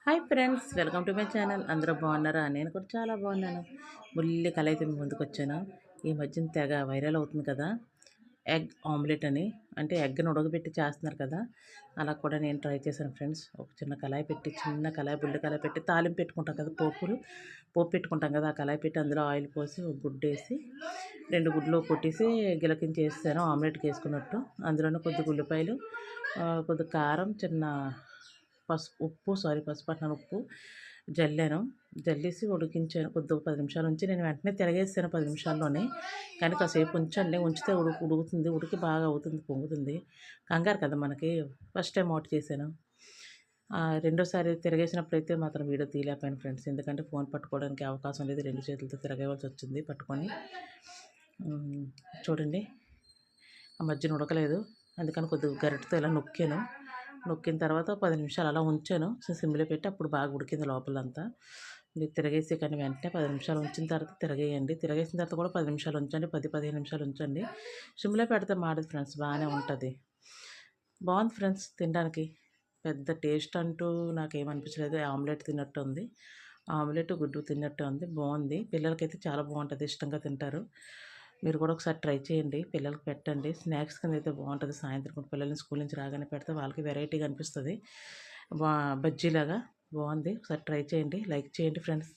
Hi friends, welcome to my channel. అందరూ బాగున్నారా? నేను కూడా చాలా బాగున్నాను. ఉల్లి కలయితే మీ ముందుకు వచ్చాను. ఈ మధ్యన తెగ వైరల్ అవుతుంది కదా, ఎగ్ ఆమ్లెట్ అని. అంటే ఎగ్ని ఉడకబెట్టి చేస్తున్నారు కదా, అలా కూడా నేను ట్రై చేశాను ఫ్రెండ్స్. ఒక చిన్న కళాయి పెట్టి, చిన్న కళాయి, బుల్లి కళాయి పెట్టి తాలింపు పెట్టుకుంటాం కదా, పోపు పెట్టుకుంటాం కదా, ఆ కళాయి పెట్టి అందులో ఆయిల్ పోసి ఒక గుడ్డు వేసి 2 గుడ్లు కొట్టేసి గిలకించేసాను ఆమ్లెట్కి వేసుకున్నట్టు. అందులోనే కొద్దిగా ఉల్లిపాయలు, కొద్దిగా కారం, చిన్న పసుపు అంటున్నాను, ఉప్పు జల్లాను. జల్లేసి ఉడికించాను కొద్దిగా 10 నిమిషాలు ఉంచి. నేను వెంటనే తిరగేసాను 10 నిమిషాల్లోనే. కానీ కాసేపు ఉంచండి, ఉంచితే ఉడుకుతుంది, ఉడికి బాగా అవుతుంది, పొంగుతుంది. కంగారు కదా మనకి. ఫస్ట్ టైం ఆట్ చేశాను. రెండోసారి తిరగేసినప్పుడైతే మాత్రం వీడియో తీయలేకపోయాను ఫ్రెండ్స్. ఎందుకంటే ఫోన్ పట్టుకోవడానికి అవకాశం లేదు, 2 చేతులతో తిరగవలసి వచ్చింది పట్టుకొని. హ్మ్. చూడండి, ఆ మధ్యన ఉడకలేదు. అందుకని కొద్దిగా గరిటెతో ఇలా నొక్కాను. నొక్కిన తర్వాత 10 నిమిషాలు అలా ఉంచాను. సిమ్‌లో పెట్టి అప్పుడు బాగా ఉడికింది లోపలంతా. మీరు తిరగేసి కానీ వెంటనే 10 నిమిషాలు ఉంచిన తర్వాత తిరగేయండి. తిరగేసిన తర్వాత కూడా 10 నిమిషాలు ఉంచండి. 10, 15 నిమిషాలు ఉంచండి. సిమ్‌లో పెడితే మాడదు ఫ్రెండ్స్, బాగానే ఉంటది. బాగుంది ఫ్రెండ్స్ తినడానికి. పెద్ద టేస్ట్ అంటూ నాకేమనిపించలేదు. ఆమ్లెట్ తిన్నట్టు ఉంది. ఆమ్లెట్, గుడ్డు తిన్నట్టు ఉంది. బాగుంది. పిల్లలకైతే చాలా బాగుంటది, ఇష్టంగా తింటారు. మీరు కూడా ఒకసారి ట్రై చేయండి. పిల్లలకి పెట్టండి. స్నాక్స్ కింద అయితే బాగుంటది. సాయంత్రం పూట పిల్లల్ని స్కూల్ నుంచి రాగానే పెడితే వాళ్ళకి వెరైటీగా అనిపిస్తది. బా బజ్జీలాగా బాగుంది. ఒకసారి ట్రై చేయండి. లైక్ చేయండి ఫ్రెండ్స్.